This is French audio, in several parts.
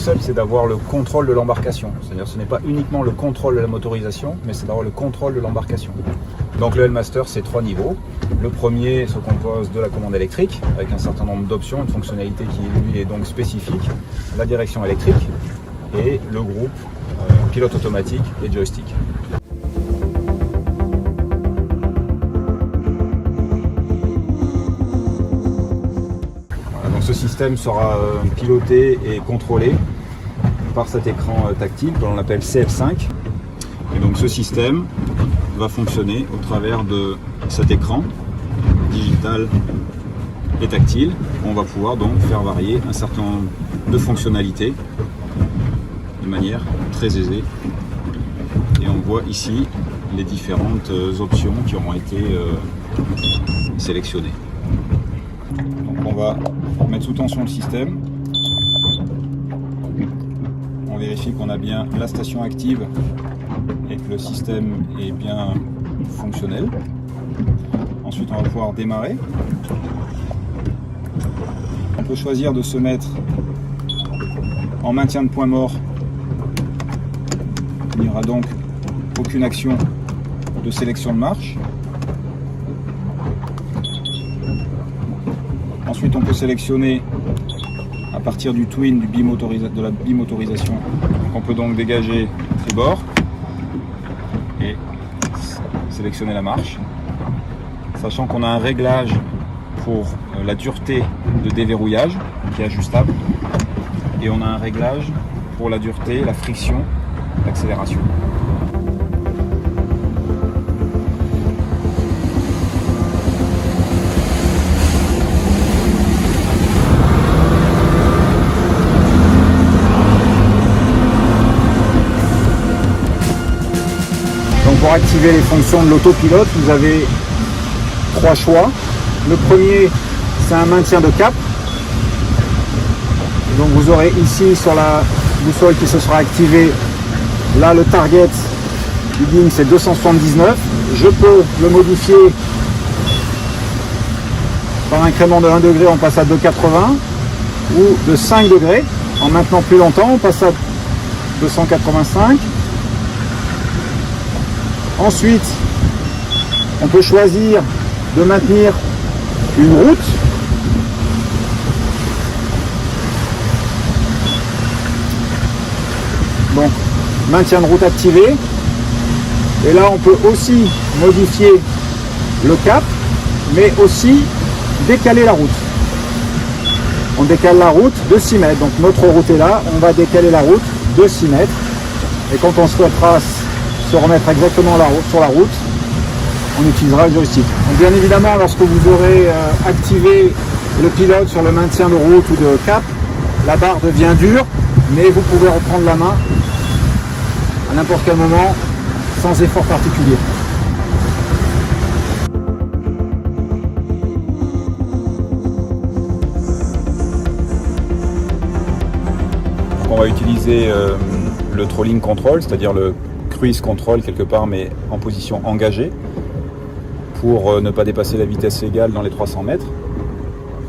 concept, c'est d'avoir le contrôle de l'embarcation. C'est-à-dire ce n'est pas uniquement le contrôle de la motorisation, mais c'est d'avoir le contrôle de l'embarcation. Donc le L-Master, c'est 3 niveaux. Le premier se compose de la commande électrique, avec un certain nombre d'options, une fonctionnalité qui lui est donc spécifique, la direction électrique et le groupe pilote automatique et joystick. Voilà, donc ce système sera piloté et contrôlé par cet écran tactile que l'on appelle CF5. Et donc ce système va fonctionner au travers de cet écran digital et tactile. On va pouvoir donc faire varier un certain nombre de fonctionnalités de manière très aisée. Et on voit ici les différentes options qui auront été sélectionnées. Donc on va mettre sous tension le système. On vérifie qu'on a bien la station active et que le système est bien fonctionnel. Ensuite, on va pouvoir démarrer. On peut choisir de se mettre en maintien de point mort. Il n'y aura donc aucune action de sélection de marche. Ensuite, on peut sélectionner à partir du twin de la bimotorisation. On peut donc dégager les bords et sélectionner la marche, sachant qu'on a un réglage pour la dureté de déverrouillage qui est ajustable et on a un réglage pour la dureté, la friction, l'accélération. Pour activer les fonctions de l'autopilote, vous avez 3 choix. Le premier, c'est un maintien de cap. Donc vous aurez ici sur la boussole qui se sera activée, là le target du Bing c'est 279. Je peux le modifier par incrément de 1 degré, on passe à 280, ou de 5 degrés, en maintenant plus longtemps, on passe à 285. Ensuite, on peut choisir de maintenir une route. Donc, maintien de route activé. Et là, on peut aussi modifier le cap, mais aussi décaler la route. On décale la route de 6 mètres. Donc, notre route est là, on va décaler la route de 6 mètres. Et quand on souhaitera se remettre exactement sur la route, on utilisera le joystick. Donc bien évidemment, lorsque vous aurez activé le pilote sur le maintien de route ou de cap, la barre devient dure, mais vous pouvez reprendre la main à n'importe quel moment sans effort particulier. On va utiliser le trolling control, c'est-à-dire le cruise control quelque part, mais en position engagée, pour ne pas dépasser la vitesse légale dans les 300 mètres.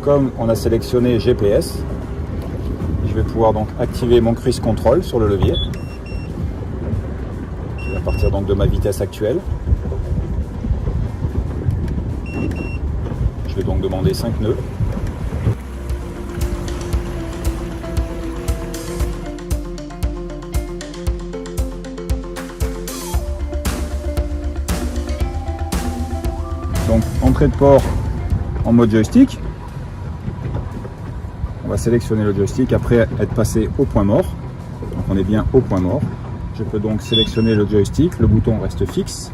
Comme on a sélectionné GPS, je vais pouvoir donc activer mon cruise control sur le levier, à partir donc de ma vitesse actuelle. Je vais donc demander 5 nœuds. Donc entrée de port en mode joystick. On va sélectionner le joystick après être passé au point mort. Donc on est bien au point mort. Je peux donc sélectionner le joystick, le bouton reste fixe.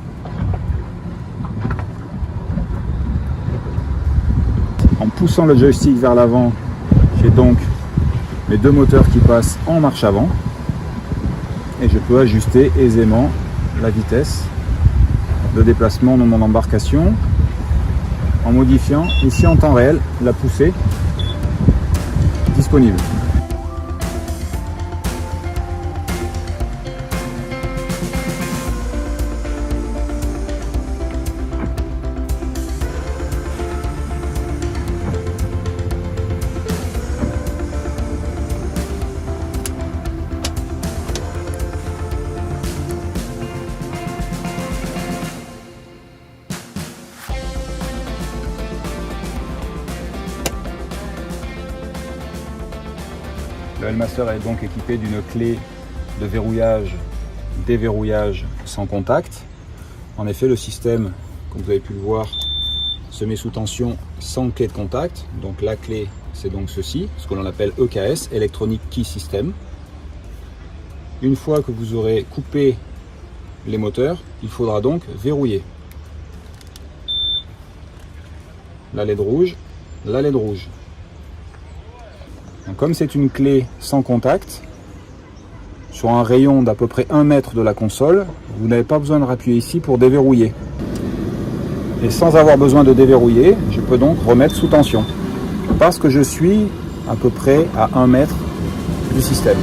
En poussant le joystick vers l'avant, j'ai donc mes 2 moteurs qui passent en marche avant. Et je peux ajuster aisément la vitesse de déplacement de mon embarcation en modifiant ici en temps réel la poussée disponible. Le Elmaster est donc équipé d'une clé de verrouillage, déverrouillage sans contact. En effet, le système, comme vous avez pu le voir, se met sous tension sans clé de contact. Donc la clé, c'est donc ceci, ce que l'on appelle EKS, Electronic Key System. Une fois que vous aurez coupé les moteurs, il faudra donc verrouiller. La LED rouge, la LED rouge. Donc, comme c'est une clé sans contact, sur un rayon d'à peu près 1 mètre de la console, vous n'avez pas besoin de rappuyer ici pour déverrouiller. Et sans avoir besoin de déverrouiller, je peux donc remettre sous tension. Parce que je suis à peu près à 1 mètre du système.